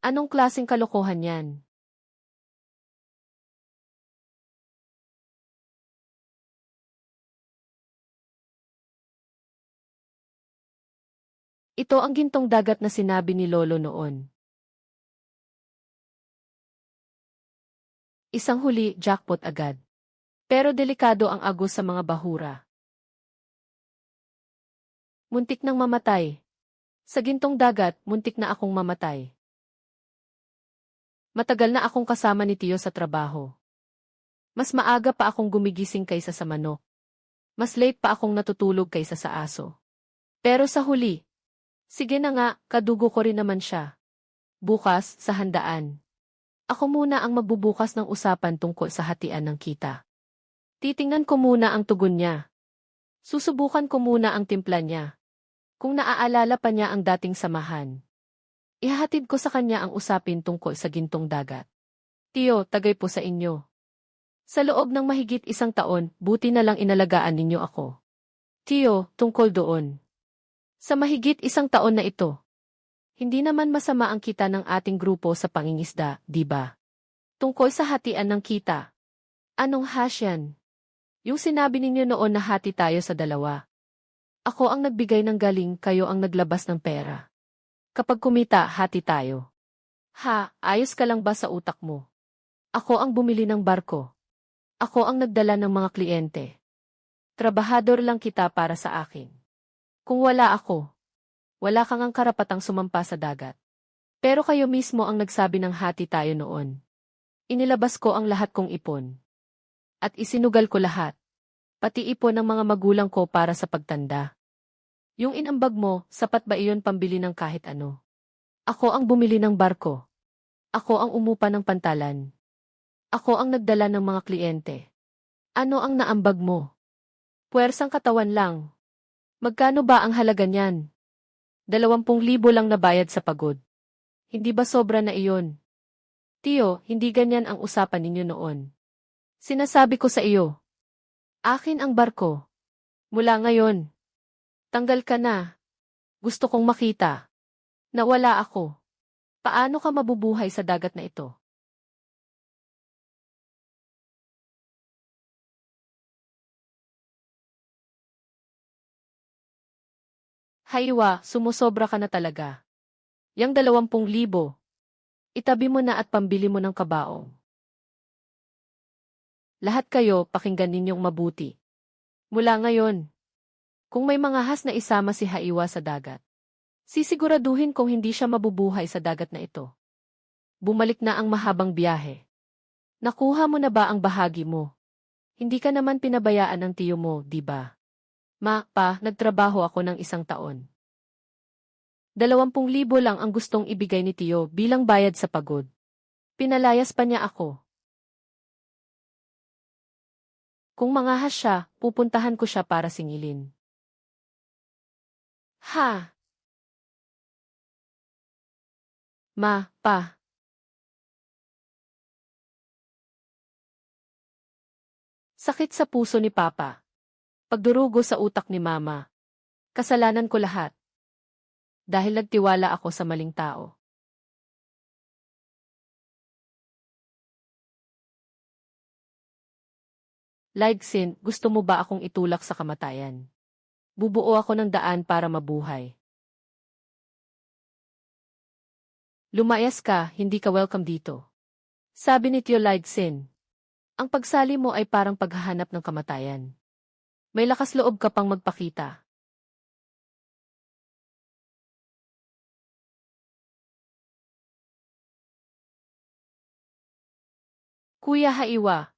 Anong klaseng kalokohan yan? Ito ang gintong dagat na sinabi ni Lolo noon. Isang huli, jackpot agad. Pero delikado ang agos sa mga bahura. Muntik nang mamatay. Sa gintong dagat, muntik na akong mamatay. Matagal na akong kasama ni Tiyo sa trabaho. Mas maaga pa akong gumigising kaysa sa manok. Mas late pa akong natutulog kaysa sa aso. Pero sa huli, sige na nga, kadugo ko rin naman siya. Bukas, sa handaan. Ako muna ang magbubukas ng usapan tungkol sa hatian ng kita. Titingnan ko muna ang tugon niya. Susubukan ko muna ang timpla niya. Kung naaalala pa niya ang dating samahan. Ihahatid ko sa kanya ang usapin tungkol sa gintong dagat. Tiyo, tagay po sa inyo. Sa loob ng mahigit 1 taon, buti na lang inalagaan ninyo ako. Tiyo, tungkol doon. Sa mahigit 1 taon na ito. Hindi naman masama ang kita ng ating grupo sa pangingisda, di ba? Tungkol sa hatian ng kita. Anong hash yan? Yung sinabi ninyo noon na hati tayo sa 2. Ako ang nagbigay ng galing, kayo ang naglabas ng pera. Kapag kumita, hati tayo. Ha, ayos ka lang ba sa utak mo? Ako ang bumili ng barko. Ako ang nagdala ng mga kliyente. Trabahador lang kita para sa akin. Kung wala ako, wala kang ang karapatang sumampa sa dagat. Pero kayo mismo ang nagsabi ng hati tayo noon. Inilabas ko ang lahat kong ipon. At isinugal ko lahat. Pati ipon ng mga magulang ko para sa pagtanda. Yung inambag mo, sapat ba iyon pambili ng kahit ano? Ako ang bumili ng barko. Ako ang umupa ng pantalan. Ako ang nagdala ng mga kliyente. Ano ang naambag mo? Puwersang katawan lang. Magkano ba ang halaga niyan? 20,000 lang nabayad sa pagod. Hindi ba sobra na iyon? Tiyo, hindi ganyan ang usapan ninyo noon. Sinasabi ko sa iyo. Akin ang barko. Mula ngayon. Tanggal ka na. Gusto kong makita. Nawala ako. Paano ka mabubuhay sa dagat na ito? Haywa, sumusobra ka na talaga. Yang 20,000. Itabi mo na at pambili mo ng kabaong. Lahat kayo, pakinggan ninyong mabuti. Mula ngayon, kung may mga has na isama si Haiwa sa dagat, sisiguraduhin kong hindi siya mabubuhay sa dagat na ito. Bumalik na ang mahabang biyahe. Nakuha mo na ba ang bahagi mo? Hindi ka naman pinabayaan ng tiyo mo, di ba? Nagtrabaho ako ng 1 taon. 20,000 lang ang gustong ibigay ni tiyo bilang bayad sa pagod. Pinalayas pa niya ako. Kung mangahas siya, pupuntahan ko siya para singilin. Ha? Pa. Sakit sa puso ni Papa. Pagdurugo sa utak ni Mama. Kasalanan ko lahat. Dahil nagtiwala ako sa maling tao. Laigsin, gusto mo ba akong itulak sa kamatayan? Bubuo ako ng daan para mabuhay. Lumayas ka, hindi ka welcome dito. Sabi ni Tio Laigsin. Ang pagsali mo ay parang paghahanap ng kamatayan. May lakas loob ka pang magpakita. Kuya Haiwa,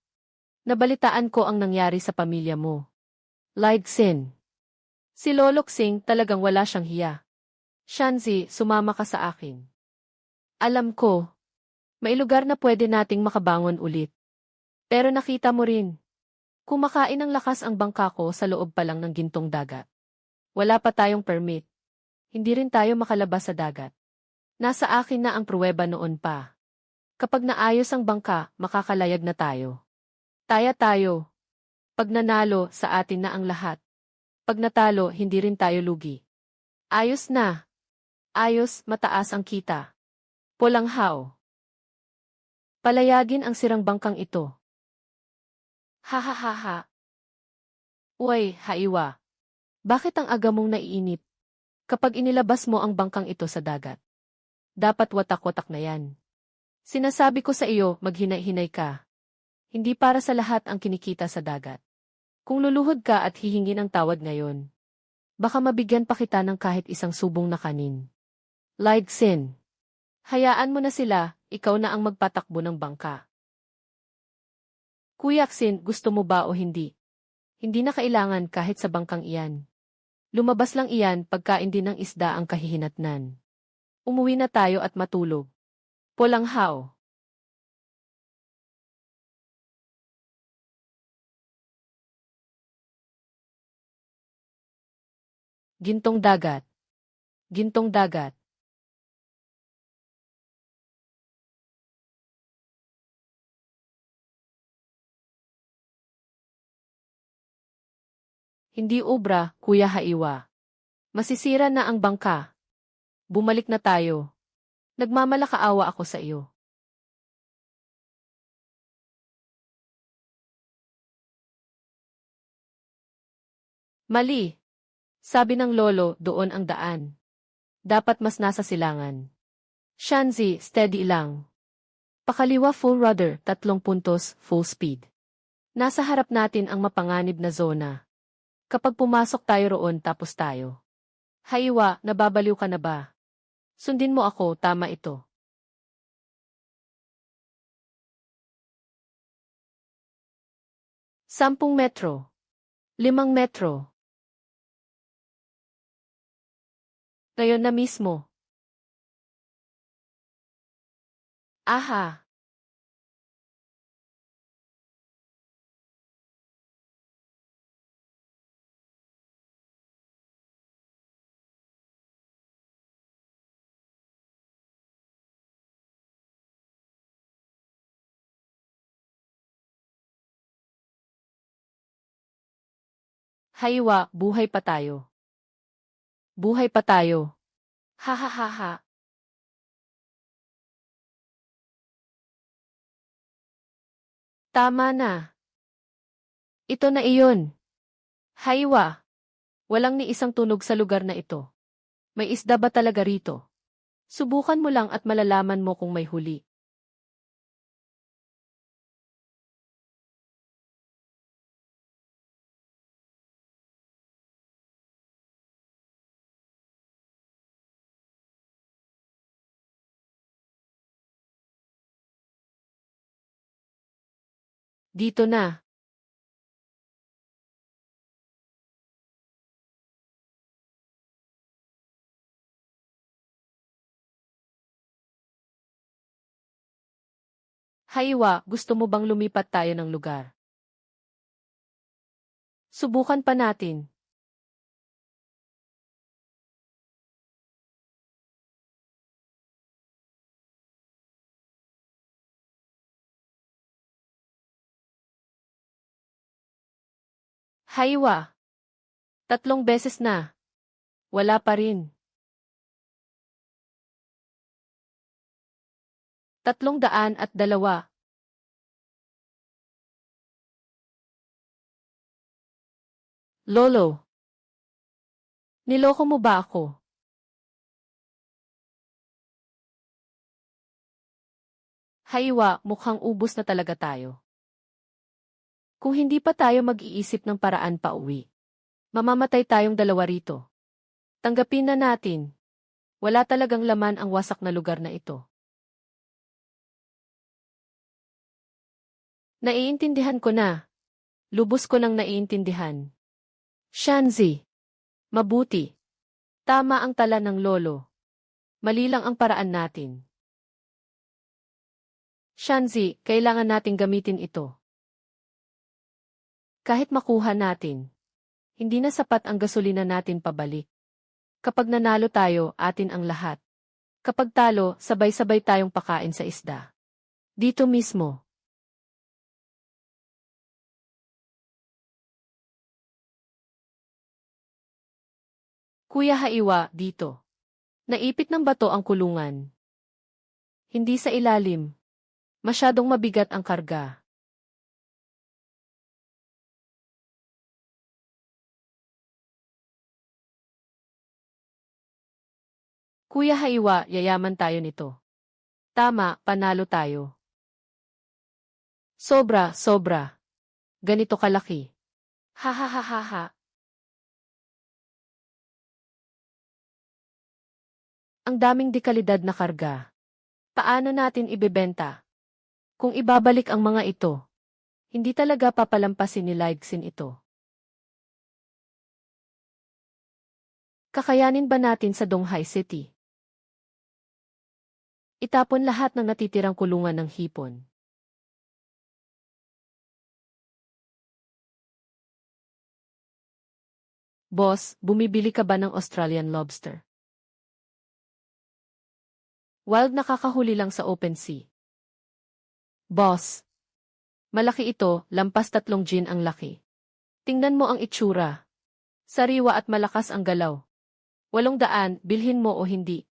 nabalitaan ko ang nangyari sa pamilya mo. Laigsin. Si Loloksing talagang wala siyang hiya. Shanzi, sumama ka sa akin. Alam ko, may lugar na pwede nating makabangon ulit. Pero nakita mo rin, kumakain ng lakas ang bangka ko sa loob pa lang ng gintong dagat. Wala pa tayong permit. Hindi rin tayo makalabas sa dagat. Nasa akin na ang pruweba noon pa. Kapag naayos ang bangka, makakalayag na tayo. Taya tayo. Pag nanalo, sa atin na ang lahat. Pag natalo, hindi rin tayo lugi. Ayos na. Ayos, mataas ang kita. Polanghaw. Palayagin ang sirang bangkang ito. Ha ha ha ha. Uy, Haiwa. Bakit ang aga mong naiinip? Kapag inilabas mo ang bangkang ito sa dagat, dapat watak-watak na yan. Sinasabi ko sa iyo, maghinay-hinay ka. Hindi para sa lahat ang kinikita sa dagat. Kung luluhod ka at hihingin ang tawad ngayon, baka mabigyan pa kita ng kahit isang subong na kanin. Sin. Hayaan mo na sila, ikaw na ang magpatakbo ng bangka. Kuya Xin, gusto mo ba o hindi? Hindi na kailangan kahit sa bangkang iyan. Lumabas lang iyan pagkain din ng isda ang kahihinatnan. Umuwi na tayo at matulog. Polanghaw. Gintong dagat. Gintong dagat. Hindi obra, Kuya Haiwa. Masisira na ang bangka. Bumalik na tayo. Nagmamalakaawa ako sa iyo. Mali. Sabi ng lolo, doon ang daan. Dapat mas nasa silangan. Shanzi, steady lang. Pakaliwa full rudder, 3 puntos, full speed. Nasa harap natin ang mapanganib na zona. Kapag pumasok tayo roon tapos tayo. Haiwa, nababaliw ka na ba? Sundin mo ako, tama ito. Sampung metro. 5 metro. Ngayon na mismo. Aha. Haiwa, buhay pa tayo. Buhay pa tayo. Ha ha ha ha. Tama na. Ito na iyon. Haiwa. Walang ni isang tunog sa lugar na ito. May isda ba talaga rito? Subukan mo lang at malalaman mo kung may huli. Dito na. Haiwa, gusto mo bang lumipat tayo ng lugar? Subukan pa natin. Haiwa. 3 beses na. Wala pa rin. 302. Lolo. Niloko mo ba ako? Haiwa, mukhang ubos na talaga tayo. Kung hindi pa tayo mag-iisip ng paraan pa uwi, mamamatay tayong dalawa rito. Tanggapin na natin. Wala talagang laman ang wasak na lugar na ito. Naiintindihan ko na. Lubos ko nang naiintindihan. Shanzi. Mabuti. Tama ang tala ng lolo. Mali lang ang paraan natin. Shanzi, kailangan nating gamitin ito. Kahit makuha natin, hindi na sapat ang gasolina natin pabalik. Kapag nanalo tayo, atin ang lahat. Kapag talo, sabay-sabay tayong pakain sa isda. Dito mismo. Kuya Haiwa, dito. Naipit ng bato ang kulungan. Hindi sa ilalim. Masyadong mabigat ang karga. Kuya Haiwa, yayaman tayo nito. Tama, panalo tayo. Sobra, sobra. Ganito kalaki. Ha ha ha ha ha. Ang daming dekalidad na karga. Paano natin ibebenta? Kung ibabalik ang mga ito, hindi talaga papalampasin ni Lightsin ito. Kakayanin ba natin sa Donghai City? Itapon lahat ng natitirang kulungan ng hipon. Boss, bumibili ka ba ng Australian lobster? Wild nakakahuli lang sa open sea. Boss. Malaki ito, lampas 3 gin ang laki. Tingnan mo ang itsura. Sariwa at malakas ang galaw. 800, bilhin mo o hindi.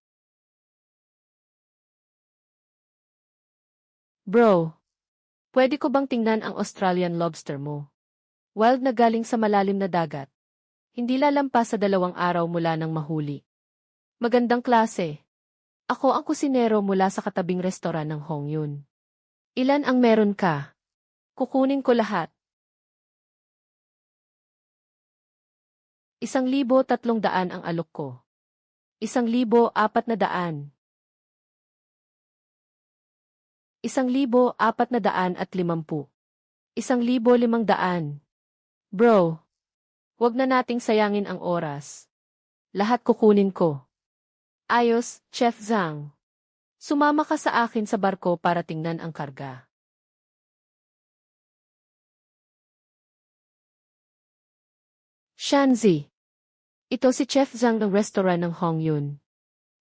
Bro, pwede ko bang tingnan ang Australian lobster mo? Wild na galing sa malalim na dagat. Hindi lalampas sa 2 araw mula nang mahuli. Magandang klase. Ako ang kusinero mula sa katabing restoran ng Hongyun. Ilan ang meron ka? Kukunin ko lahat. 1,300 ang alok ko. 1,400. 1,450. 1,500. Bro, wag na nating sayangin ang oras. Lahat kukunin ko. Ayos, Chef Zhang. Sumama ka sa akin sa barko para tingnan ang karga. Shanzi. Ito si Chef Zhang ng restaurant ng Hongyun.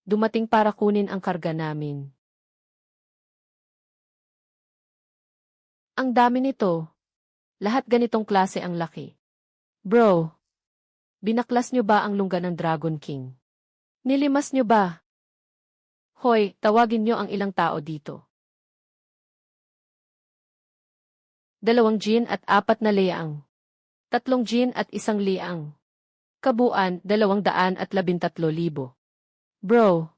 Dumating para kunin ang karga namin. Ang dami nito. Lahat ganitong klase ang laki. Bro, binaklas nyo ba ang lungga ng Dragon King? Nilimas nyo ba? Hoy, tawagin nyo ang ilang tao dito. 2 gin at 4 na liang. 3 gin at 1 liang. Kabuuan, 213,000. Bro,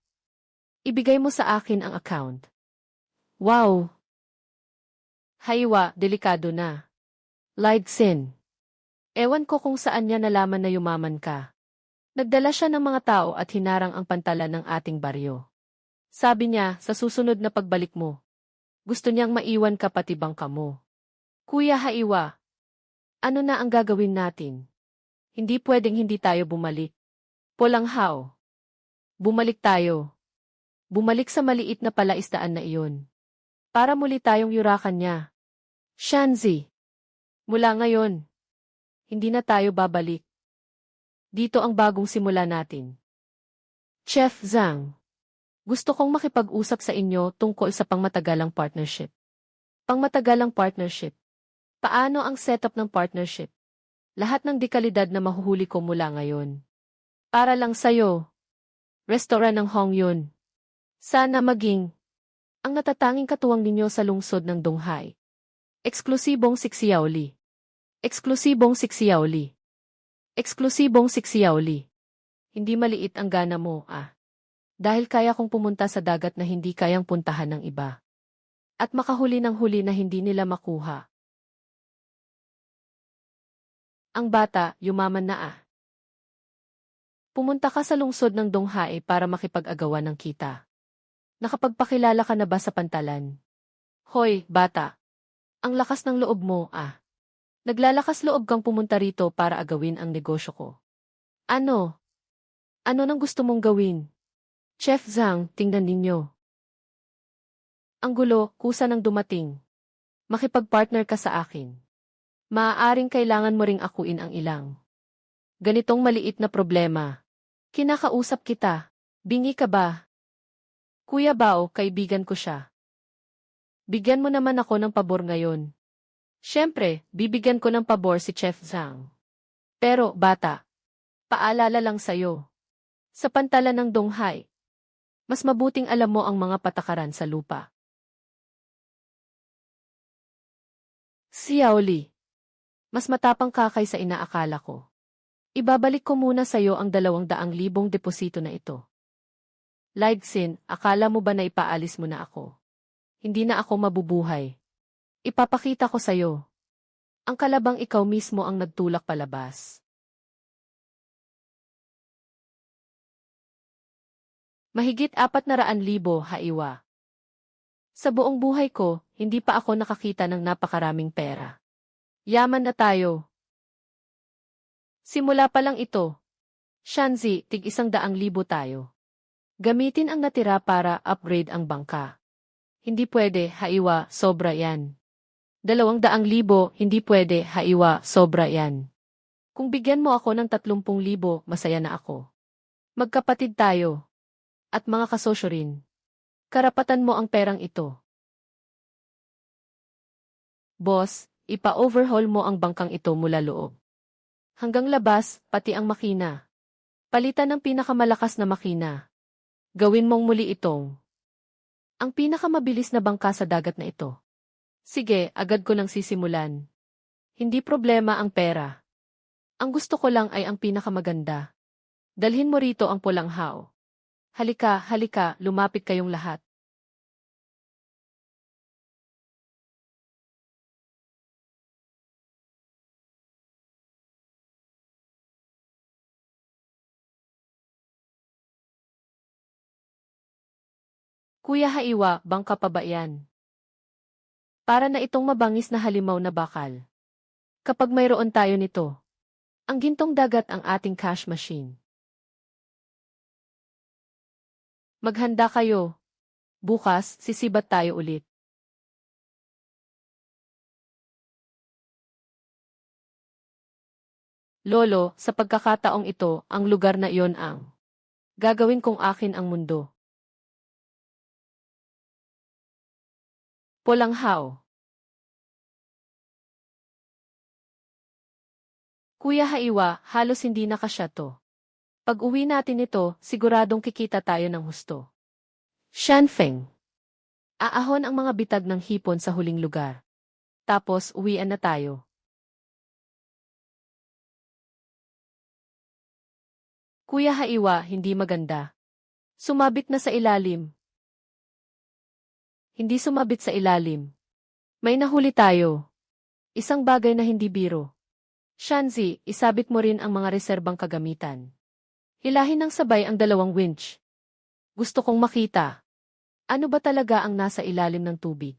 ibigay mo sa akin ang account. Wow! Haiwa, delikado na. Lightsin. Ewan ko kung saan niya nalaman na yumaman ka. Nagdala siya ng mga tao at hinarang ang pantalan ng ating baryo. Sabi niya, sa susunod na pagbalik mo, gusto niyang maiwan ka pati bangka mo. Kuya Haiwa, ano na ang gagawin natin? Hindi pwedeng hindi tayo bumalik. Polanghao. Bumalik tayo. Bumalik sa maliit na palaisdaan na iyon. Para muli tayong yurakan niya. Shanzi. Mula ngayon, hindi na tayo babalik. Dito ang bagong simula natin. Chef Zhang. Gusto kong makipag-usap sa inyo tungkol sa pangmatagalang partnership. Pangmatagalang partnership. Paano ang setup ng partnership? Lahat ng dekalidad na mahuhuli ko mula ngayon. Para lang sa'yo. Restaurant ng Hongyun. Sana maging ang natatanging katuwang ninyo sa lungsod ng Donghai. Eksklusibong siksiyaoli. Eksklusibong siksiyaoli. Eksklusibong siksiyaoli. Hindi maliit ang gana mo, ah. Dahil kaya kong pumunta sa dagat na hindi kayang puntahan ng iba. At makahuli ng huli na hindi nila makuha. Ang bata, yumaman na ah. Pumunta ka sa lungsod ng Donghai para makipag-agawan ng kita. Nakapagpakilala ka na ba sa pantalan? Hoy, bata. Ang lakas ng loob mo, ah. Naglalakas loob kang pumunta rito para agawin ang negosyo ko. Ano? Ano nang gusto mong gawin? Chef Zhang, tingnan ninyo. Ang gulo, kusa nang dumating. Makipag-partner ka sa akin. Maaaring kailangan mo ring akuin ang ilang. Ganitong maliit na problema. Kinakausap kita. Bingi ka ba? Kuya Bao, kaibigan ko siya. Bigyan mo naman ako ng pabor ngayon. Siyempre, bibigyan ko ng pabor si Chef Zhang. Pero, bata, paalala lang sa'yo. Sa pantalan ng Donghai, Mas mabuting alam mo ang mga patakaran sa lupa. Xiaoli, mas matapang ka kaysa inaakala ko. Ibabalik ko muna sa'yo ang 200,000 deposito na ito. Lightsin, akala mo ba na ipaalis mo na ako? Hindi na ako mabubuhay. Ipapakita ko sa'yo. Ang kalabang ikaw mismo ang nagtulak palabas. Mahigit 400,000 haiwa. Sa buong buhay ko, hindi pa ako nakakita ng napakaraming pera. Yaman na tayo. Simula pa lang ito. Shanzi, tig 100,000 tayo. Gamitin ang natira para upgrade ang bangka. Hindi pwede, haiwa, sobra yan. 200,000, hindi pwede, haiwa, sobra yan. Kung bigyan mo ako ng 30,000, masaya na ako. Magkapatid tayo. At mga kasosyo rin. Karapatan mo ang perang ito. Boss, ipa-overhaul mo ang bangkang ito mula loob. Hanggang labas, pati ang makina. Palitan ng pinakamalakas na makina. Gawin mong muli itong ang pinakamabilis na bangka sa dagat na ito. Sige, agad ko nang sisimulan. Hindi problema ang pera. Ang gusto ko lang ay ang pinakamaganda. Dalhin mo rito ang pulang hao. Halika, halika, lumapit kayong lahat. Kuya Haiwa, bangka pa ba yan? Para na itong mabangis na halimaw na bakal. Kapag mayroon tayo nito, ang gintong dagat ang ating cash machine. Maghanda kayo. Bukas, sisibat tayo ulit. Lolo, sa pagkakataong ito, ang lugar na iyon ang gagawin kong akin ang mundo. Polanghao. Kuya Haiwa, halos hindi na kasya to. Pag uwi natin ito, siguradong kikita tayo ng husto. Shanfeng. Aahon ang mga bitag ng hipon sa huling lugar. Tapos, uwian na tayo. Kuya Haiwa, hindi maganda. Sumabit na sa ilalim. Hindi sumabit sa ilalim. May nahuli tayo. Isang bagay na hindi biro. Shanzi, isabit mo rin ang mga reserbang kagamitan. Hilahin ng sabay ang 2 winch. Gusto kong makita. Ano ba talaga ang nasa ilalim ng tubig?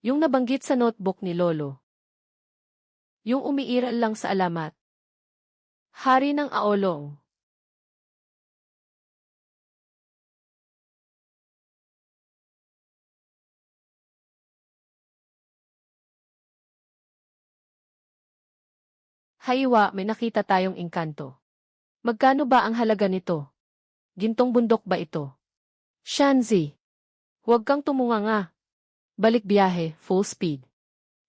Yung nabanggit sa notebook ni Lolo. Yung umiiral lang sa alamat. Hari ng Aolong. Haiwa, may nakita tayong engkanto. Magkano ba ang halaga nito? Gintong bundok ba ito? Shanzi. Huwag kang tumunganga. Balik biyahe, full speed.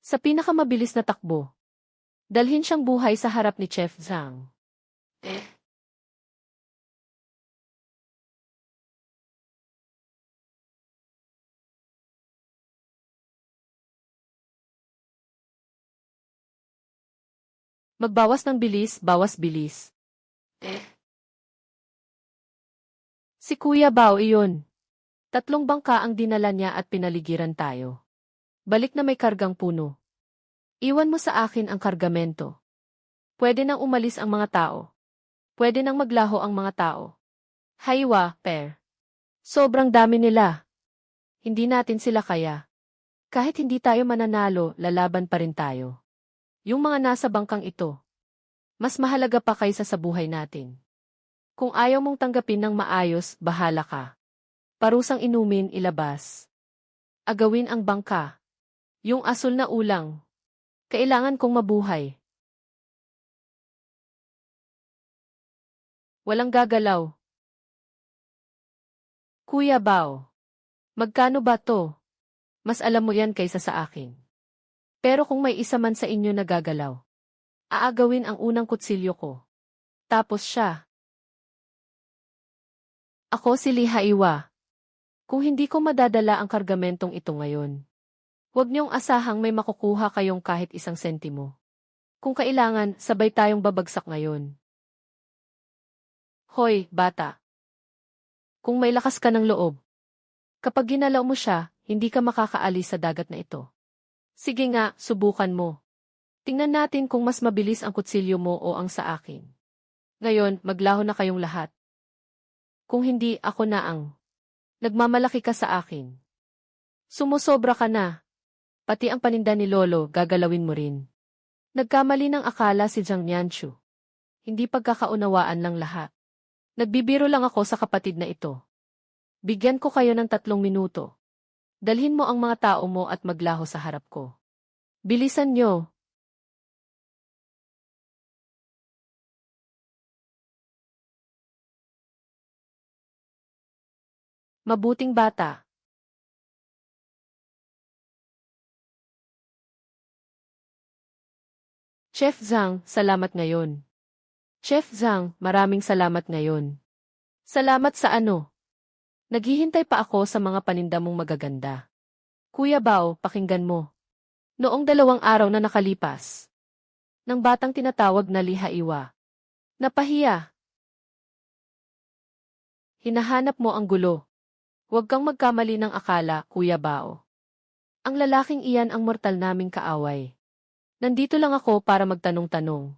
Sa pinakamabilis na takbo. Dalhin siyang buhay sa harap ni Chef Zhang. Magbawas ng bilis, bawas bilis. Si Kuya Bao iyon. 3 bangka ang dinala niya at pinaligiran tayo. Balik na may kargang puno. Iwan mo sa akin ang kargamento. Pwede nang umalis ang mga tao. Pwede nang maglaho ang mga tao. Haiwa, per. Sobrang dami nila. Hindi natin sila kaya. Kahit hindi tayo mananalo, lalaban pa rin tayo. Yung mga nasa bangkang ito. Mas mahalaga pa kaysa sa buhay natin. Kung ayaw mong tanggapin ng maayos, bahala ka. Parusang inumin, ilabas. Agawin ang bangka. Yung asul na ulang. Kailangan kong mabuhay. Walang gagalaw. Kuya Bao, magkano ba to? Mas alam mo yan kaysa sa akin. Pero kung may isa man sa inyo nagagalaw, aagawin ang unang kutsilyo ko. Tapos siya. Ako si Lee Haiwa. Kung hindi ko madadala ang kargamentong ito ngayon, huwag niyong asahang may makukuha kayong kahit isang sentimo. Kung kailangan, sabay tayong babagsak ngayon. Hoy, bata. Kung may lakas ka ng loob, kapag ginalaw mo siya, hindi ka makakaalis sa dagat na ito. Sige nga, subukan mo. Tingnan natin kung mas mabilis ang kutsilyo mo o ang sa akin. Ngayon, maglaho na kayong lahat. Kung hindi, ako na ang nagmamalaki ka sa akin. Sumusobra ka na. Pati ang paninda ni Lolo, gagalawin mo rin. Nagkamali ng akala si Jiang Nianchu. Hindi pagkakaunawaan lang lahat. Nagbibiro lang ako sa kapatid na ito. Bigyan ko kayo ng 3 minuto. Dalhin mo ang mga tao mo at maglaho sa harap ko. Bilisan nyo. Mabuting bata. Chef Zhang, salamat ngayon. Chef Zhang, maraming salamat ngayon. Salamat sa ano? Naghihintay pa ako sa mga paninda mong magaganda. Kuya Bao, pakinggan mo. Noong 2 araw na nakalipas, ng batang tinatawag na Lee Haiwa. Napahiya. Hinahanap mo ang gulo. Huwag kang magkamali ng akala, Kuya Bao. Ang lalaking iyan ang mortal naming kaaway. Nandito lang ako para magtanong-tanong.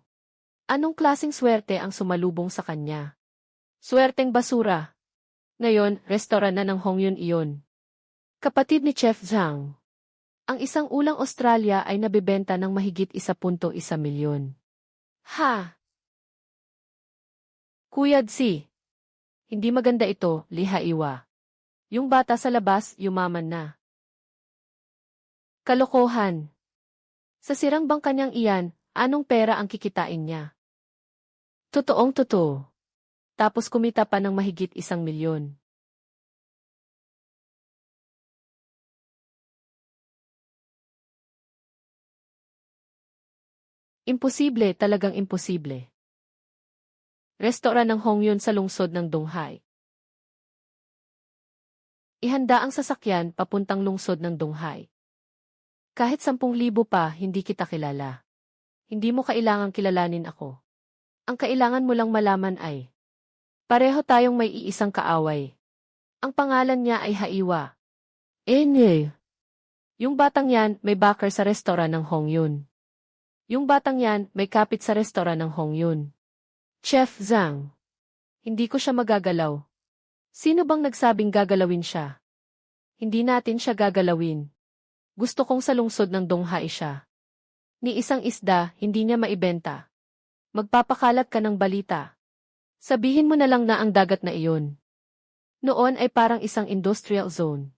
Anong klaseng swerte ang sumalubong sa kanya? Swerteng basura. Ngayon, restaurant na ng Hongyun iyon. Kapatid ni Chef Zhang. Ang isang ulang Australia ay nabibenta ng mahigit 1.1 milyon. Ha? Kuya Dzi. Hindi maganda ito, Lee Haiwa. Yung bata sa labas, yumaman na. Kalokohan. Sa sirang bangkanyang iyan, anong pera ang kikitain niya? Totoong totoo. Tapos kumita pa ng mahigit 1 milyon. Imposible, talagang imposible. Restaurant ng Hongyun sa lungsod ng Donghai. Ihanda ang sasakyan papuntang lungsod ng Donghai. Kahit 10,000 pa, hindi kita kilala. Hindi mo kailangang kilalanin ako. Ang kailangan mo lang malaman ay, pareho tayong may iisang kaaway. Ang pangalan niya ay Haiwa. Yung batang yan, may backer sa restaurant ng Hongyun. Yung batang yan, may kapit sa restaurant ng Hongyun. Chef Zhang. Hindi ko siya magagalaw. Sino bang nagsabing gagalawin siya? Hindi natin siya gagalawin. Gusto kong sa lungsod ng Donghai siya. Ni isang isda, hindi niya maibenta. Magpapakalat ka ng balita. Sabihin mo na lang na ang dagat na iyon. Noon ay parang isang industrial zone.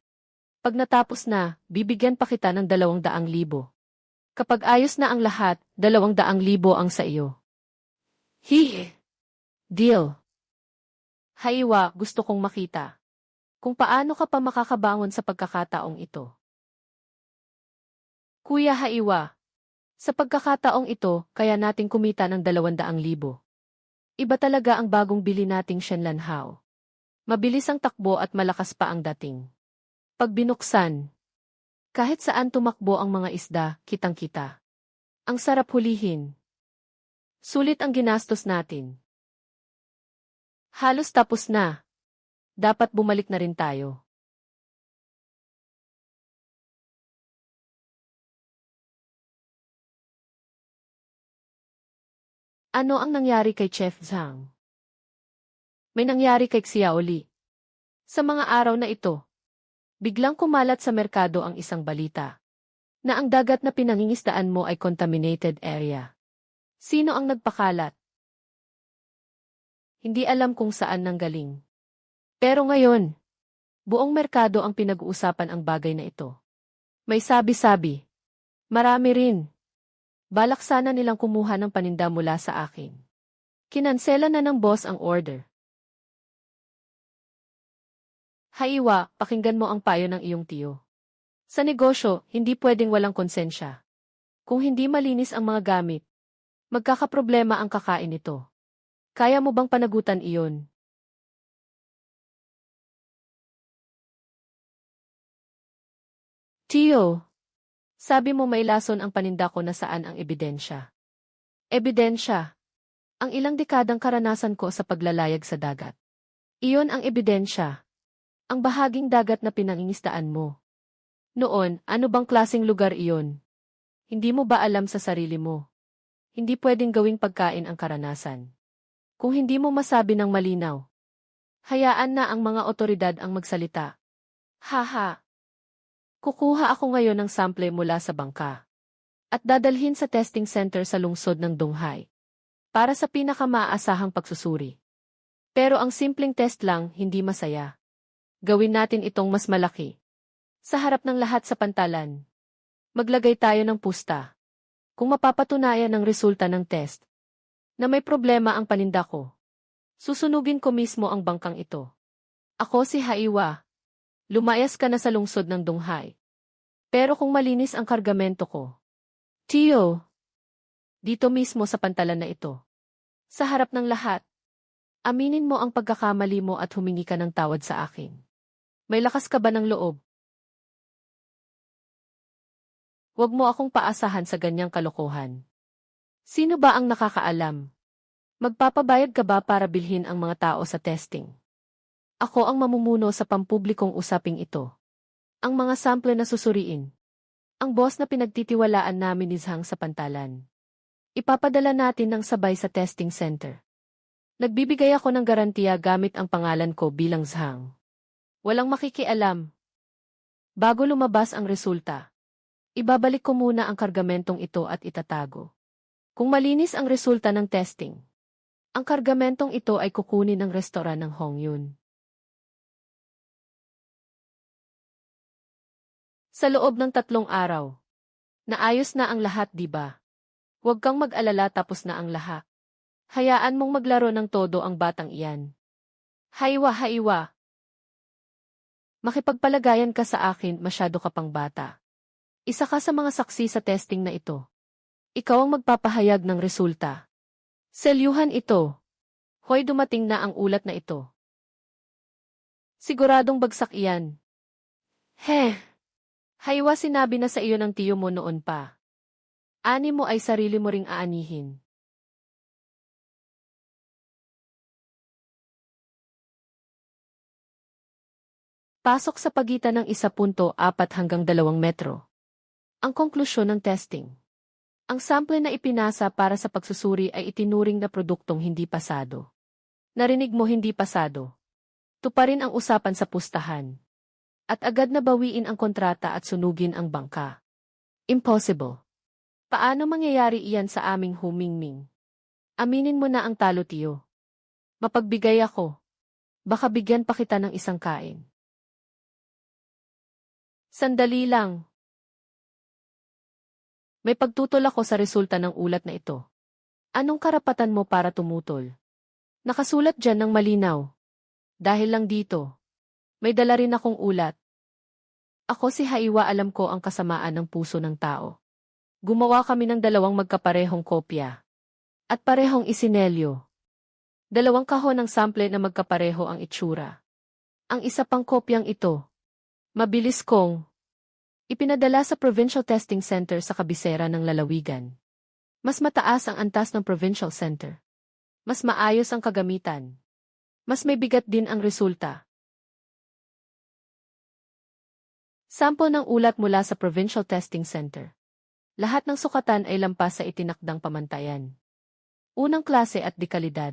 Pag natapos na, bibigyan pa kita ng 200,000. Kapag ayos na ang lahat, 200,000 ang sa iyo. Hihi. Deal. Haiwa, gusto kong makita. Kung paano ka pa makakabangon sa pagkakataong ito. Kuya Haiwa. Sa pagkakataong ito, kaya nating kumita ng 200,000. Iba talaga ang bagong bili nating Shenlanhao. Mabilis ang takbo at malakas pa ang dating. Pag binuksan, kahit saan tumakbo ang mga isda, kitang-kita. Ang sarap hulihin. Sulit ang ginastos natin. Halos tapos na. Dapat bumalik na rin tayo. Ano ang nangyari kay Chef Zhang? May nangyari kay Xiao Li. Sa mga araw na ito, biglang kumalat sa merkado ang isang balita na ang dagat na pinangingisdaan mo ay contaminated area. Sino ang nagpakalat? Hindi alam kung saan nanggaling. Pero ngayon, buong merkado ang pinag-uusapan ang bagay na ito. May sabi-sabi. Marami rin. Balak sana nilang kumuha ng paninda mula sa akin. Kinansela na ng boss ang order. Haiwa, pakinggan mo ang payo ng iyong tiyo. Sa negosyo, hindi pwedeng walang konsensya. Kung hindi malinis ang mga gamit, magkakaproblema ang kakain nito. Kaya mo bang panagutan iyon? Tiyo, sabi mo may lason ang paninda ko na saan ang ebidensya. Ebidensya. Ang ilang dekadang karanasan ko sa paglalayag sa dagat. Iyon ang ebidensya. Ang bahaging dagat na pinangingistaan mo. Noon, ano bang klaseng lugar iyon? Hindi mo ba alam sa sarili mo? Hindi pwedeng gawing pagkain ang karanasan. Kung hindi mo masabi ng malinaw, hayaan na ang mga otoridad ang magsalita. Haha. Kukuha ako ngayon ng sample mula sa bangka. At dadalhin sa testing center sa lungsod ng Donghai. Para sa pinakamaasahang pagsusuri. Pero ang simpleng test lang, hindi masaya. Gawin natin itong mas malaki. Sa harap ng lahat sa pantalan. Maglagay tayo ng pusta. Kung mapapatunayan ang resulta ng test, na may problema ang paninda ko, susunugin ko mismo ang bangkang ito. Ako si Haiwa. Lumayas ka na sa lungsod ng Donghai. Pero kung malinis ang kargamento ko, Tiyo, dito mismo sa pantalan na ito. Sa harap ng lahat, aminin mo ang pagkakamali mo at humingi ka ng tawad sa akin. May lakas ka ba ng loob? Huwag mo akong paasahan sa ganyang kalokohan. Sino ba ang nakakaalam? Magpapabayad ka ba para bilhin ang mga tao sa testing? Ako ang mamumuno sa pampublikong usaping ito. Ang mga sample na susuriin. Ang boss na pinagtitiwalaan namin ni Zhang sa pantalan. Ipapadala natin ng sabay sa testing center. Nagbibigay ako ng garantiya gamit ang pangalan ko bilang Zhang. Walang makikialam. Bago lumabas ang resulta, ibabalik ko muna ang kargamentong ito at itatago. Kung malinis ang resulta ng testing, ang kargamentong ito ay kukunin ng restoran ng Hongyun. Sa loob ng 3 araw, naayos na ang lahat, di ba? Huwag kang mag-alala, tapos na ang lahat. Hayaan mong maglaro ng todo ang batang iyan. Haiwa, Haiwa. Makipagpalagayan ka sa akin, masyado ka pang bata. Isa ka sa mga saksi sa testing na ito. Ikaw ang magpapahayag ng resulta. Selyuhan ito. Hoy, dumating na ang ulat na ito. Siguradong bagsak iyan. Haiwa, sinabi na sa iyo ng tiyo mo noon pa. Ani mo ay sarili mo ring aanihin. Pasok sa pagitan ng 1.4 hanggang 2 metro. Ang konklusyon ng testing. Ang sample na ipinasa para sa pagsusuri ay itinuring na produktong hindi pasado. Narinig mo, hindi pasado. Tuparin ang usapan sa pustahan. At agad na bawiin ang kontrata at sunugin ang bangka. Impossible. Paano mangyayari iyan sa aming humingming? Aminin mo na ang talo, tiyo. Mapagbigay ako. Baka bigyan pa kita ng isang kain. Sandali lang. May pagtutol ako sa resulta ng ulat na ito. Anong karapatan mo para tumutol? Nakasulat dyan ng malinaw. Dahil lang dito. May dala rin akong ulat. Ako si Haiwa, alam ko ang kasamaan ng puso ng tao. Gumawa kami ng 2 magkaparehong kopya. At parehong isinelyo. 2 kahon ng sample na magkapareho ang itsura. Ang isa pang kopyang ito. Mabilis kong ipinadala sa Provincial Testing Center sa kabisera ng lalawigan. Mas mataas ang antas ng Provincial Center. Mas maayos ang kagamitan. Mas may bigat din ang resulta. Sample ng ulat mula sa Provincial Testing Center. Lahat ng sukatan ay lampas sa itinakdang pamantayan. Unang klase at dekalidad.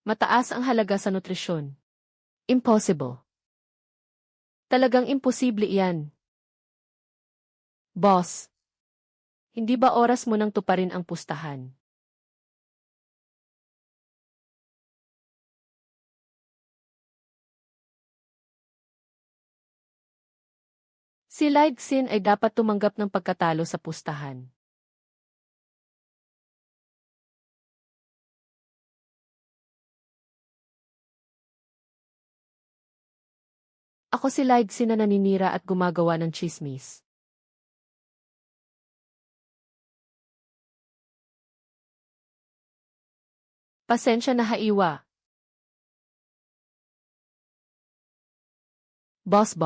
Mataas ang halaga sa nutrisyon. Impossible. Talagang imposible iyan. Boss, hindi ba oras mo nang tuparin ang pustahan? Si Lightsin ay dapat tumanggap ng pagkatalo sa pustahan. Ako si Lightsy na naninira at gumagawa ng tsismis. Pasensya na Haiwa. Boss.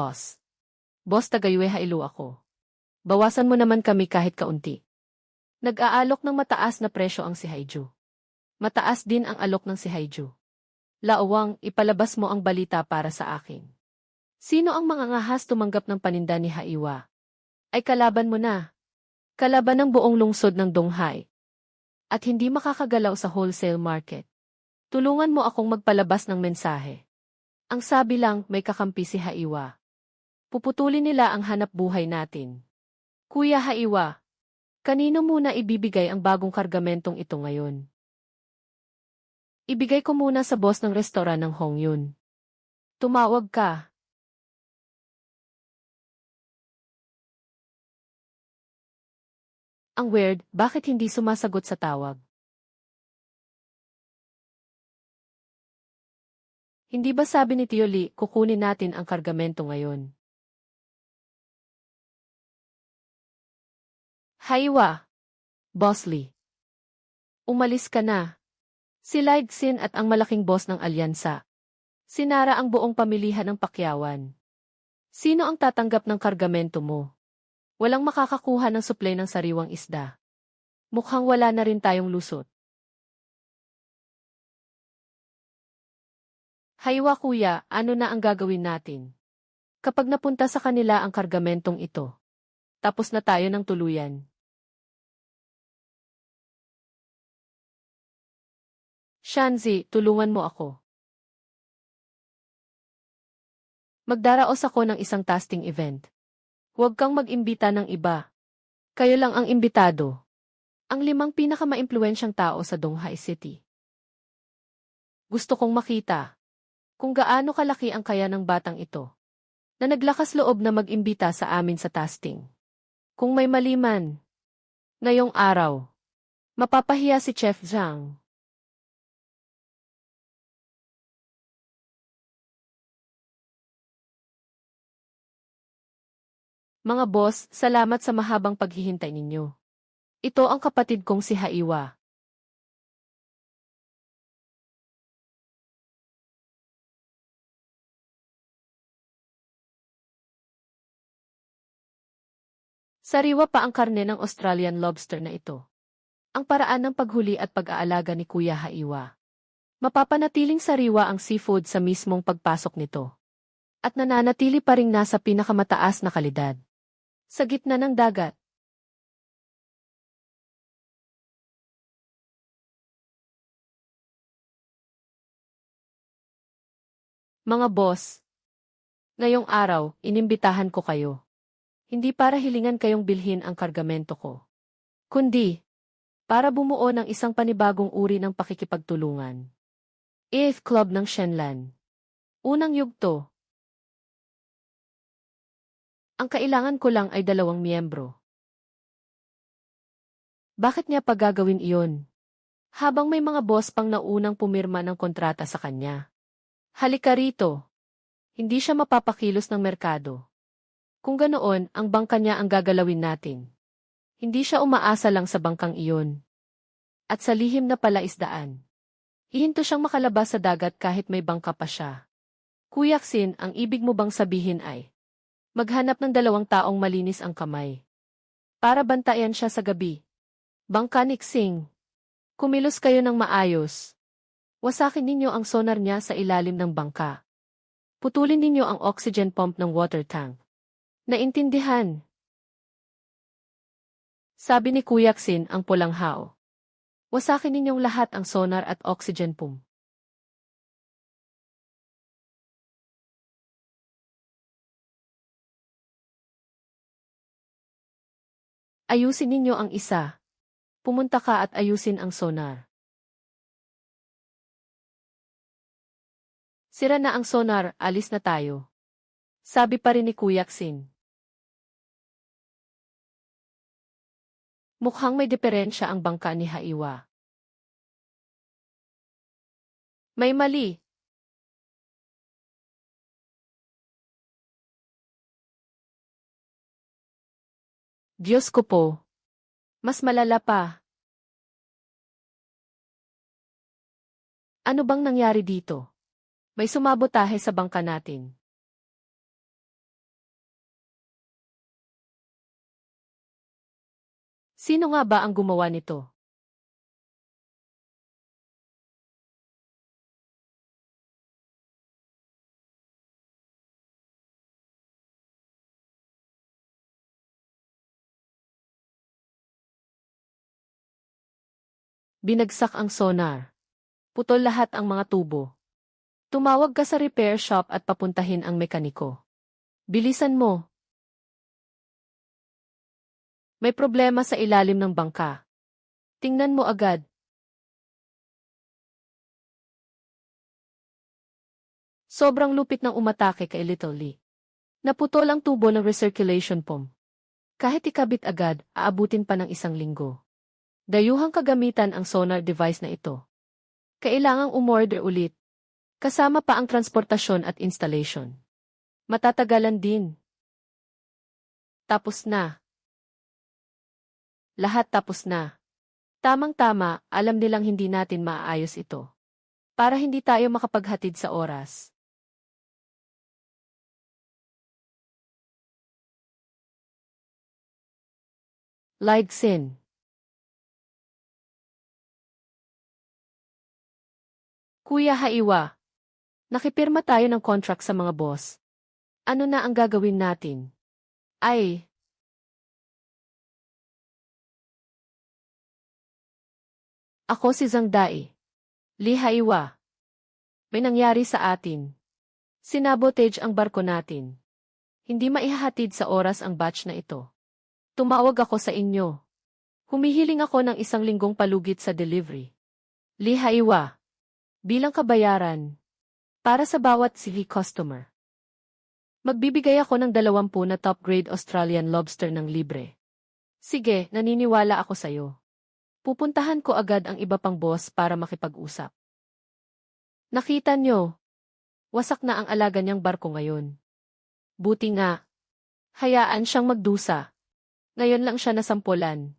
Boss Tagayue Hailu ako. Bawasan mo naman kami kahit kaunti. Nag-aalok ng mataas na presyo ang si Haiju. Mataas din ang alok ng si Haiju. Laowang, ipalabas mo ang balita para sa akin. Sino ang mga ngahas tumanggap ng paninda ni Haiwa? Ay kalaban mo na. Kalaban ng buong lungsod ng Donghai. At hindi makakagalaw sa wholesale market. Tulungan mo akong magpalabas ng mensahe. Ang sabi lang, may kakampi si Haiwa. Puputulin nila ang hanap buhay natin. Kuya Haiwa, kanino muna ibibigay ang bagong kargamentong ito ngayon? Ibigay ko muna sa boss ng restoran ng Hongyun. Tumawag ka. Ang weird, bakit hindi sumasagot sa tawag? Hindi ba sabi ni Tio Lee, kukunin natin ang kargamento ngayon? Haiwa. Boss Lee. Umalis ka na. Si Lightsin at ang malaking boss ng alyansa. Sinara ang buong pamilihan ng pakyawan. Sino ang tatanggap ng kargamento mo? Walang makakakuha ng supply ng sariwang isda. Mukhang wala na rin tayong lusot. Haiwa kuya, ano na ang gagawin natin? Kapag napunta sa kanila ang kargamentong ito, tapos na tayo ng tuluyan. Shanzi, tulungan mo ako. Magdaraos ako ng isang tasting event. Huwag kang mag-imbita ng iba. Kayo lang ang imbitado. Ang 5 pinakamaimpluwensyang tao sa Donghai City. Gusto kong makita kung gaano kalaki ang kaya ng batang ito, na naglakas loob na mag-imbita sa amin sa tasting. Kung may maliman, ngayong araw, mapapahiya si Chef Zhang. Mga boss, salamat sa mahabang paghihintay ninyo. Ito ang kapatid kong si Haiwa. Sariwa pa ang karne ng Australian lobster na ito. Ang paraan ng paghuli at pag-aalaga ni Kuya Haiwa. Mapapanatiling sariwa ang seafood sa mismong pagpasok nito. At nananatili pa ring nasa pinakamataas na kalidad. Sa gitna ng dagat. Mga boss, ngayong araw, inimbitahan ko kayo. Hindi para hilingan kayong bilhin ang kargamento ko. Kundi, para bumuo ng isang panibagong uri ng pakikipagtulungan. EF Club ng Shenlan. Unang yugto. Ang kailangan ko lang ay 2 miyembro. Bakit niya pagagawin iyon? Habang may mga boss pang naunang pumirma ng kontrata sa kanya. Halika rito. Hindi siya mapapakilos ng merkado. Kung ganoon, ang bangka niya ang gagalawin natin. Hindi siya umaasa lang sa bangkang iyon. At sa lihim na palaisdaan. Ihinto siyang makalabas sa dagat kahit may bangka pa siya. Kuyaksin, ang ibig mo bang sabihin ay maghanap ng 2 taong malinis ang kamay. Para bantayan siya sa gabi. Bangka Niksing. Kumilos kayo ng maayos. Wasakin ninyo ang sonar niya sa ilalim ng bangka. Putulin ninyo ang oxygen pump ng water tank. Naintindihan? Sabi ni Kuyaksin ang pulang hao. Wasakin ninyong lahat ang sonar at oxygen pump. Ayusin ninyo ang isa. Pumunta ka at ayusin ang sonar. Sira na ang sonar, alis na tayo. Sabi pa rin ni Kuyaksin. Mukhang may diferensya ang bangka ni Haiwa. May mali. Diyos ko po. Mas malala pa. Ano bang nangyari dito? May sumabotahe sa bangka natin. Sino nga ba ang gumawa nito? Binagsak ang sonar. Putol lahat ang mga tubo. Tumawag ka sa repair shop at papuntahin ang mekaniko. Bilisan mo. May problema sa ilalim ng bangka. Tingnan mo agad. Sobrang lupit ng umatake kay Little Lee. Naputol ang tubo ng recirculation pump. Kahit ikabit agad, aabutin pa ng 1 linggo. Dayuhang kagamitan ang sonar device na ito. Kailangang umorder ulit. Kasama pa ang transportasyon at installation. Matatagalan din. Tapos na. Lahat tapos na. Tamang-tama, alam nilang hindi natin maaayos ito. Para hindi tayo makapaghatid sa oras. Ligsin. Kuya Haiwa. Nakipirma tayo ng contract sa mga boss. Ano na ang gagawin natin? Ay. Ako si Zhang Dai. Lee Haiwa. May nangyari sa atin. Sinabotage ang barko natin. Hindi maihahatid sa oras ang batch na ito. Tumawag ako sa inyo. Humihiling ako ng 1 linggong palugit sa delivery. Lee Haiwa. Bilang kabayaran. Para sa bawat CV customer. Magbibigay ako ng 20 na top-grade Australian lobster ng libre. Sige, naniniwala ako sa'yo. Pupuntahan ko agad ang iba pang boss para makipag-usap. Nakita nyo. Wasak na ang alaga niyang barko ngayon. Buti nga. Hayaan siyang magdusa. Ngayon lang siya nasampulan.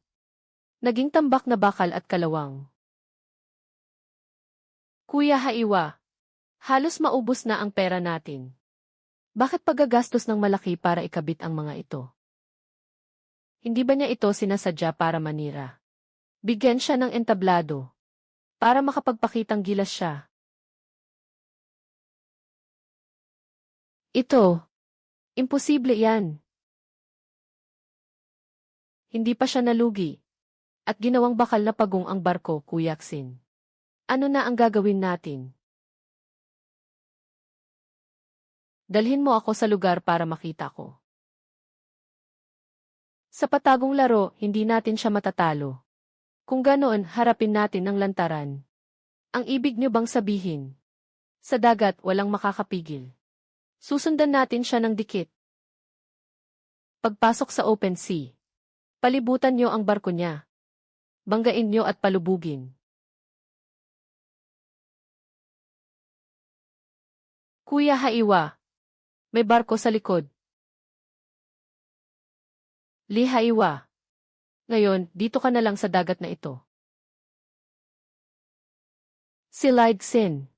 Naging tambak na bakal at kalawang. Kuya Haiwa. Halos maubos na ang pera natin. Bakit paggagastos ng malaki para ikabit ang mga ito? Hindi ba niya ito sinasadya para manira? Bigyan siya ng entablado. Para makapagpakitang gilas siya. Ito. Imposible yan. Hindi pa siya nalugi. At ginawang bakal na pagong ang barko, Kuya Xin. Ano na ang gagawin natin? Dalhin mo ako sa lugar para makita ko. Sa patagong laro, hindi natin siya matatalo. Kung ganoon, harapin natin ang lantaran. Ang ibig niyo bang sabihin? Sa dagat, walang makakapigil. Susundan natin siya ng dikit. Pagpasok sa open sea. Palibutan niyo ang barko niya. Banggain niyo at palubugin. Kuya Haiwa. May barko sa likod. Lee Haiwa. Ngayon, dito ka na lang sa dagat na ito. Si Ligsin.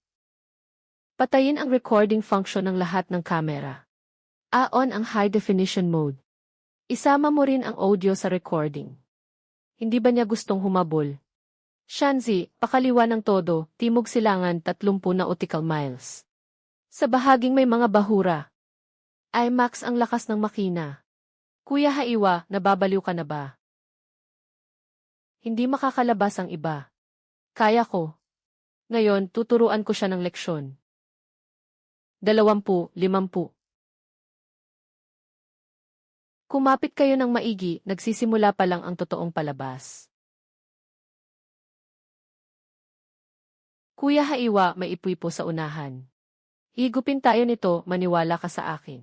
Patayin ang recording function ng lahat ng kamera. On ang high definition mode. Isama mo rin ang audio sa recording. Hindi ba niya gustong humabol? Shanzi, pakaliwa ng todo, timog silangan 30 nautical miles. Sa bahaging may mga bahura. IMAX ang lakas ng makina. Kuya Haiwa, nababaliw ka na ba? Hindi makakalabas ang iba. Kaya ko. Ngayon, tuturuan ko siya ng leksyon. 20, 50. Kumapit kayo ng maigi, nagsisimula pa lang ang totoong palabas. Kuya Haiwa, may ipuy po sa unahan. Higupin tayo nito, maniwala ka sa akin.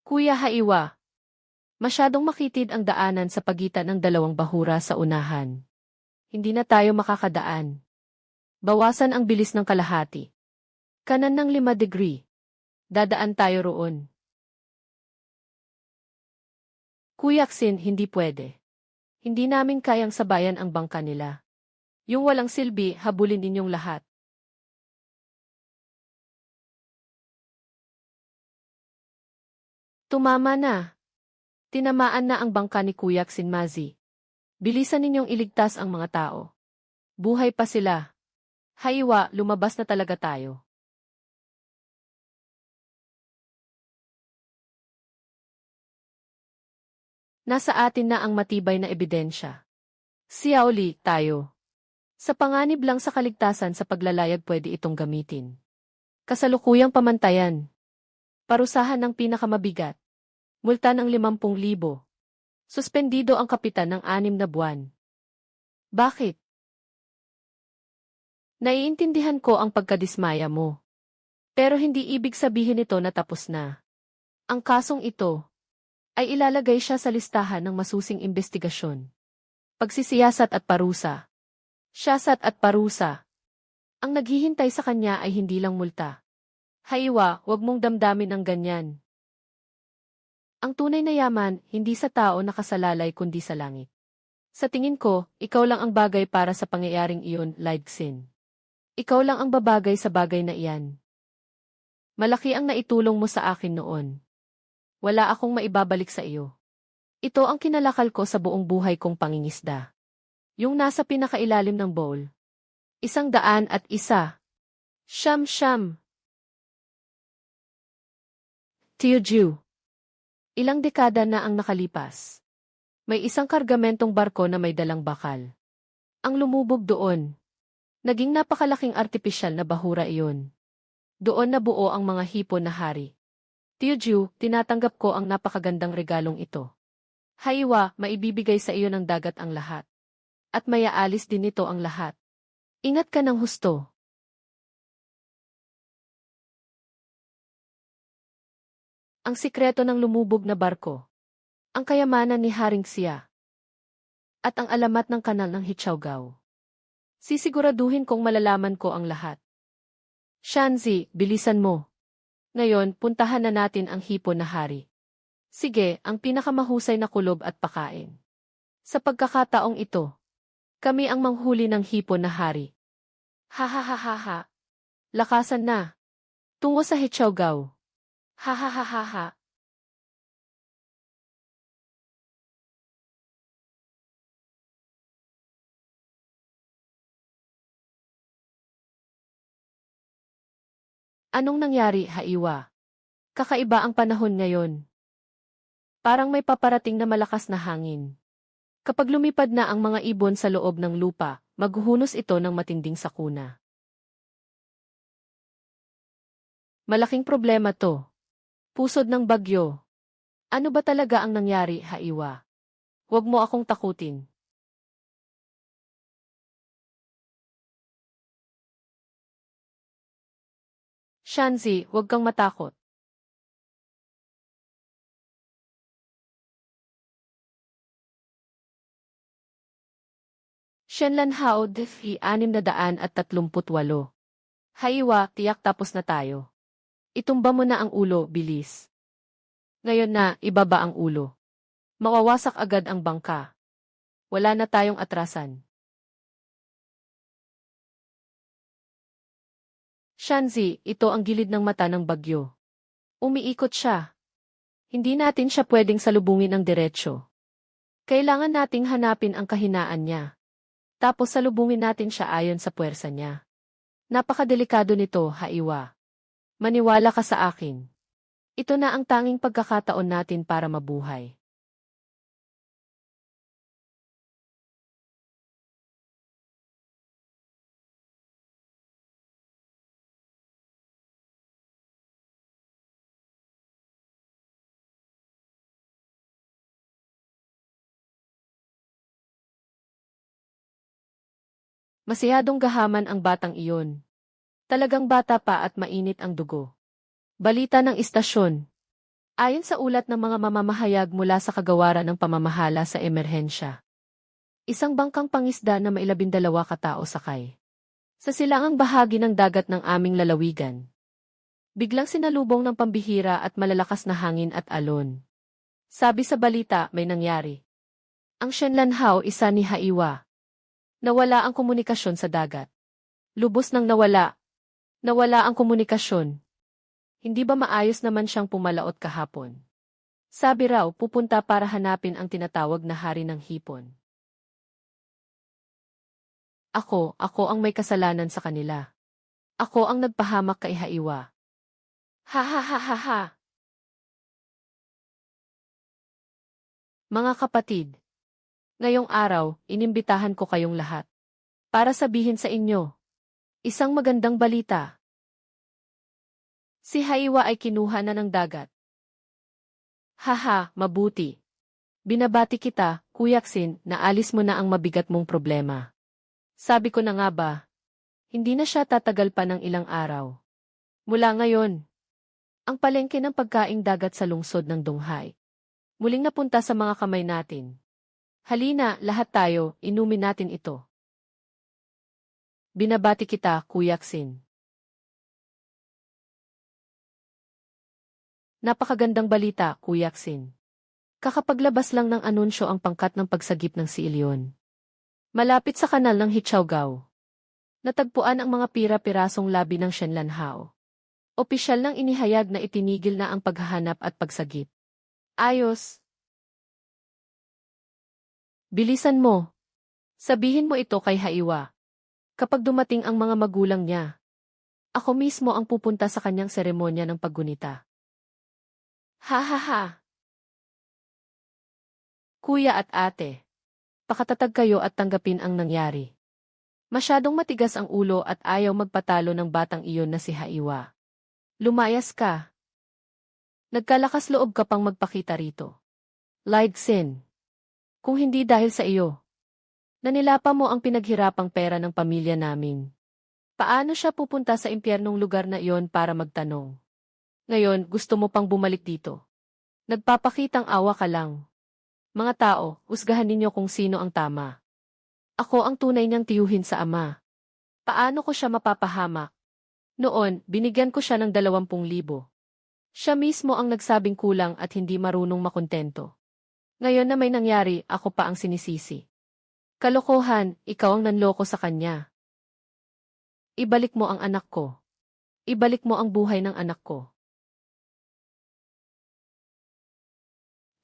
Kuya Haiwa. Masyadong makitid ang daanan sa pagitan ng 2 bahura sa unahan. Hindi na tayo makakadaan. Bawasan ang bilis ng kalahati. Kanan ng 5 degree. Dadaan tayo roon. Kuyaksin, hindi pwede. Hindi namin kayang sabayan ang bangka nila. Yung walang silbi, habulin ninyong lahat. Tumama na. Tinamaan na ang bangka ni Kuyak Sinmazi. Bilisan ninyong iligtas ang mga tao. Buhay pa sila. Haiwa, lumabas na talaga tayo. Nasa atin na ang matibay na ebidensya. Xiaoli, tayo. Sa panganib lang sa kaligtasan sa paglalayag pwede itong gamitin. Kasalukuyang pamantayan. Parusahan ng pinakamabigat. Multa ng 50,000. Suspendido ang kapitan ng 6 na buwan. Bakit? Naiintindihan ko ang pagkadismaya mo. Pero hindi ibig sabihin ito na tapos na. Ang kasong ito ay ilalagay siya sa listahan ng masusing investigasyon. Pagsisiyasat at parusa. Siyasat at parusa. Ang naghihintay sa kanya ay hindi lang multa. Haiwa, huwag mong damdamin ang ganyan. Ang tunay na yaman, hindi sa tao nakasalalay kundi sa langit. Sa tingin ko, ikaw lang ang bagay para sa pangyayaring iyon, Ligsin. Ikaw lang ang babagay sa bagay na iyan. Malaki ang naitulong mo sa akin noon. Wala akong maibabalik sa iyo. Ito ang kinalakal ko sa buong buhay kong pangingisda. Yung nasa pinakailalim ng bowl. 101. Siyam. Teoju. Ilang dekada na ang nakalipas. May isang kargamentong barko na may dalang bakal. Ang lumubog doon. Naging napakalaking artipisyal na bahura iyon. Doon nabuo ang mga hipon na hari. Teoju, tinatanggap ko ang napakagandang regalong ito. Haiwa, maibibigay sa iyo ng dagat ang lahat. At mayaalis din nito ang lahat. Ingat ka ng husto. Ang sikreto ng lumubog na barko. Ang kayamanan ni Haring Xia. At ang alamat ng kanal ng Hichaogao. Sisiguraduhin kong malalaman ko ang lahat. Shanzi, bilisan mo. Ngayon, puntahan na natin ang hipon na hari. Sige, ang pinakamahusay na kulob at pakain. Sa pagkakataong ito, kami ang manghuli ng hipon na hari. Ha. Lakasan na. Tungo sa Hichaogao. Ha. Anong nangyari, Haiwa? Kakaiba ang panahon ngayon. Parang may paparating na malakas na hangin. Kapag lumipad na ang mga ibon sa loob ng lupa, maghuhunos ito ng matinding sakuna. Malaking problema to. Pusod ng bagyo. Ano ba talaga ang nangyari, Haiwa? Huwag mo akong takutin. Shanzi, huwag kang matakot. Shenlanhao Defi 638. Haiwa, tiyak tapos na tayo. Itumba mo na ang ulo, bilis. Ngayon na, ibaba ang ulo. Mawawasak agad ang bangka. Wala na tayong atrasan. Shanzi, ito ang gilid ng mata ng bagyo. Umiikot siya. Hindi natin siya pwedeng salubungin ng diretsyo. Kailangan nating hanapin ang kahinaan niya. Tapos salubungin natin siya ayon sa puwersa niya. Napakadelikado nito, Haiwa. Maniwala ka sa akin. Ito na ang tanging pagkakataon natin para mabuhay. Masyadong gahaman ang batang iyon. Talagang bata pa at mainit ang dugo. Balita ng istasyon. Ayon sa ulat ng mga mamamahayag mula sa kagawaran ng pamamahala sa emerhensya. Isang bangkang pangisda na may 12 katao sakay. Sa silangang bahagi ng dagat ng aming lalawigan. Biglang sinalubong ng pambihira at malalakas na hangin at alon. Sabi sa balita, may nangyari. Ang Shenlanhao, isa ni Haiwa. Nawala ang komunikasyon sa dagat. Lubos nang nawala. Nawala ang komunikasyon. Hindi ba maayos naman siyang pumalaot kahapon? Sabi raw, pupunta para hanapin ang tinatawag na hari ng hipon. Ako ang may kasalanan sa kanila. Ako ang nagpahamak kay Haiwa. Ha ha ha ha ha. Mga kapatid, ngayong araw, inimbitahan ko kayong lahat para sabihin sa inyo isang magandang balita. Si Haiwa ay kinuha na ng dagat. Haha, mabuti. Binabati kita, Kuya Xin, na alis mo na ang mabigat mong problema. Sabi ko na nga ba, hindi na siya tatagal pa ng ilang araw. Mula ngayon, ang palengke ng pagkaing dagat sa lungsod ng Donghae muling napunta sa mga kamay natin. Halina, lahat tayo, inumin natin ito. Binabati kita, Kuya Xin. Napakagandang balita, Kuya Xin. Kakapaglabas lang ng anunsyo ang pangkat ng pagsagip ng si Ilyon. Malapit sa kanal ng Hichaogao. Natagpuan ang mga pira-pirasong labi ng Shenlanhao. Opisyal nang inihayag na itinigil na ang paghahanap at pagsagip. Ayos. Bilisan mo. Sabihin mo ito kay Haiwa. Kapag dumating ang mga magulang niya, ako mismo ang pupunta sa kanyang seremonya ng paggunita. Ha ha ha. Kuya at ate, pakatatag kayo at tanggapin ang nangyari. Masyadong matigas ang ulo at ayaw magpatalo ng batang iyon na si Haiwa. Lumayas ka. Nagkalakas loob ka pang magpakita rito. Xin. Kung hindi dahil sa iyo, nanilapa mo ang pinaghirapang pera ng pamilya namin. Paano siya pupunta sa impyernong lugar na iyon para magtanong? Ngayon, gusto mo pang bumalik dito. Nagpapakitang awa ka lang. Mga tao, husgahan ninyo kung sino ang tama. Ako ang tunay niyang tiyuhin sa ama. Paano ko siya mapapahamak? Noon, binigyan ko siya ng 20,000. Siya mismo ang nagsabing kulang at hindi marunong makontento. Ngayon na may nangyari, ako pa ang sinisisi. Kalokohan, ikaw ang nanloko sa kanya. Ibalik mo ang anak ko. Ibalik mo ang buhay ng anak ko.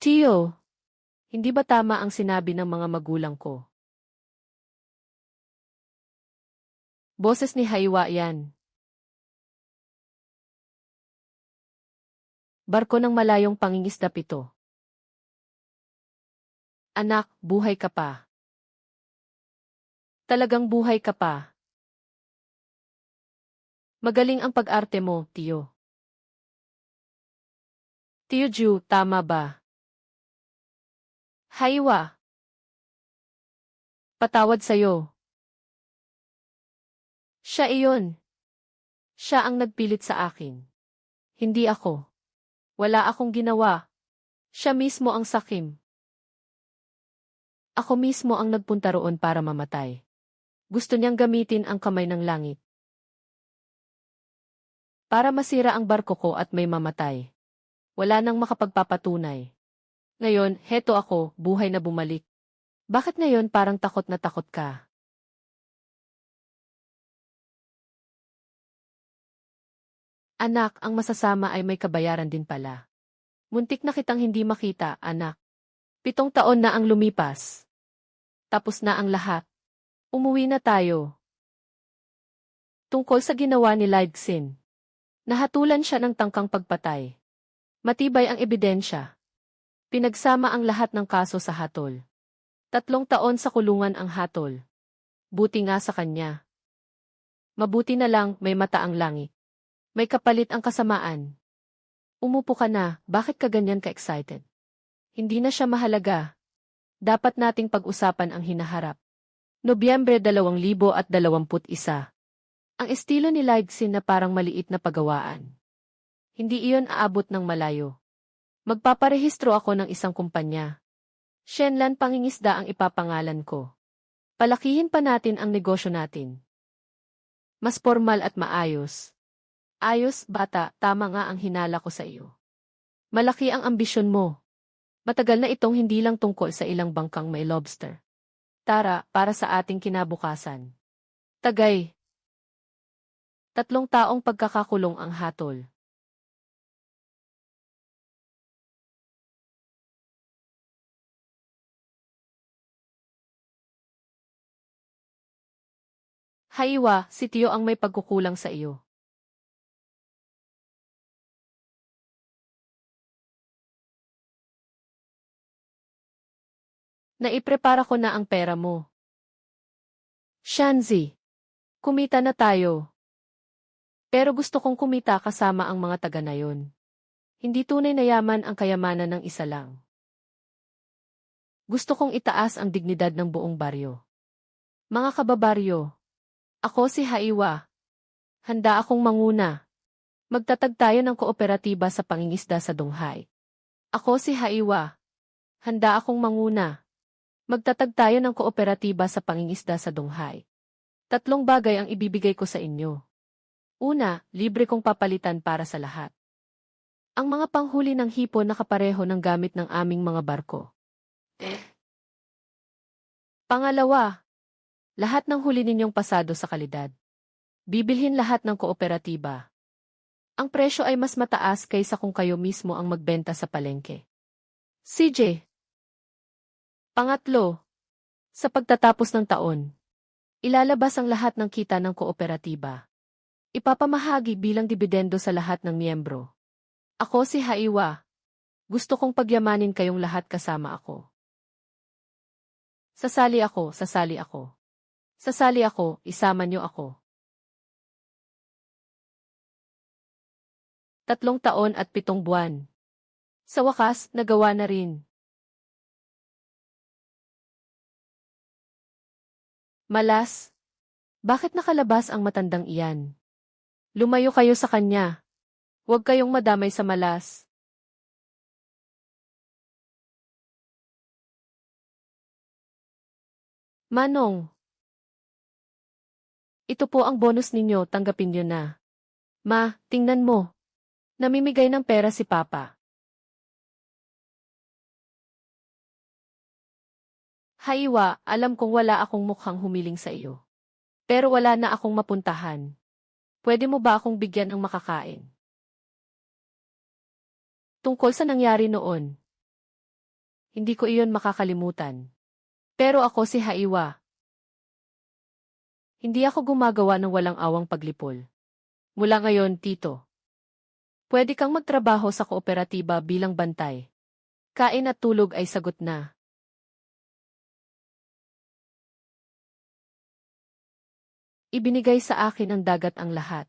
Tiyo, hindi ba tama ang sinabi ng mga magulang ko? Boses ni Haiwa yan. Barko ng malayong pangingisdap ito. Anak, buhay ka pa. Talagang buhay ka pa. Magaling ang pag-arte mo, Tiyo. Tiyo Ju, tama ba? Haiwa. Patawad sa'yo. Siya iyon. Siya ang nagpilit sa akin. Hindi ako. Wala akong ginawa. Siya mismo ang sakim. Ako mismo ang nagpunta roon para mamatay. Gusto niyang gamitin ang kamay ng langit. Para masira ang barko ko at may mamatay. Wala nang makapagpapatunay. Ngayon, heto ako, buhay na bumalik. Bakit ngayon parang takot na takot ka? Anak, ang masasama ay may kabayaran din pala. Muntik na kitang hindi makita, anak. 7 taon na ang lumipas. Tapos na ang lahat. Umuwi na tayo. Tungkol sa ginawa ni Xin. Nahatulan siya ng tangkang pagpatay. Matibay ang ebidensya. Pinagsama ang lahat ng kaso sa hatol. 3 taon sa kulungan ang hatol. Buti nga sa kanya. Mabuti na lang may mata ang langit. May kapalit ang kasamaan. Umupo ka na, bakit ka ganyan ka-excited? Hindi na siya mahalaga. Dapat nating pag-usapan ang hinaharap. Nobyembre 2021. Ang estilo ni Xin na parang maliit na pagawaan. Hindi iyon aabot ng malayo. Magpaparehistro ako ng isang kumpanya. Shenlan Pangingisda ang ipapangalan ko. Palakihin pa natin ang negosyo natin. Mas formal at maayos. Ayos, bata, tama nga ang hinala ko sa iyo. Malaki ang ambisyon mo. Matagal na itong hindi lang tungkol sa ilang bangkang may lobster. Tara, para sa ating kinabukasan. Tagay. 3 taong pagkakakulong ang hatol. Haiwa, si Tio ang may pagkukulang sa iyo. Naiprepara ko na ang pera mo. Shanzi, kumita na tayo. Pero gusto kong kumita kasama ang mga taga na yon. Hindi tunay na yaman ang kayamanan ng isa lang. Gusto kong itaas ang dignidad ng buong baryo. Mga kababaryo, ako si Haiwa. Handa akong manguna. Magtatag tayo ng kooperatiba sa pangingisda sa Donghae. Ako si Haiwa. Handa akong manguna. Magtatag tayo ng kooperatiba sa pangingisda sa Donghae. 3 bagay ang ibibigay ko sa inyo. Una, libre kong papalitan para sa lahat. Ang mga panghuli ng hipon nakapareho ng gamit ng aming mga barko. Pangalawa, lahat ng huli ninyong pasado sa kalidad. Bibilhin lahat ng kooperatiba. Ang presyo ay mas mataas kaysa kung kayo mismo ang magbenta sa palengke. CJ. Pangatlo, sa pagtatapos ng taon, ilalabas ang lahat ng kita ng kooperatiba. Ipapamahagi bilang dibidendo sa lahat ng miyembro. Ako si Haiwa. Gusto kong pagyamanin kayong lahat kasama ako. Sasali ako, sasali ako. Sasali ako, isama niyo ako. 3 taon at 7 buwan. Sa wakas, nagawa na rin. Malas. Bakit nakalabas ang matandang iyan? Lumayo kayo sa kanya. Huwag kayong madamay sa malas. Manong. Ito po ang bonus ninyo, tanggapin niyo na. Ma, tingnan mo. Namimigay ng pera si Papa. Haiwa, alam kong wala akong mukhang humiling sa iyo. Pero wala na akong mapuntahan. Pwede mo ba akong bigyan ng makakain? Tungkol sa nangyari noon. Hindi ko iyon makakalimutan. Pero ako si Haiwa. Hindi ako gumagawa ng walang awang paglipol. Mula ngayon, Tito. Pwede kang magtrabaho sa kooperatiba bilang bantay. Kain at tulog ay sagot na. Ibinigay sa akin ang dagat ang lahat.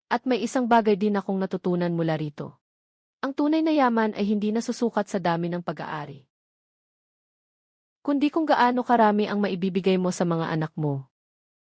At may isang bagay din akong natutunan mula rito. Ang tunay na yaman ay hindi nasusukat sa dami ng pag-aari, kundi kung gaano karami ang maibibigay mo sa mga anak mo.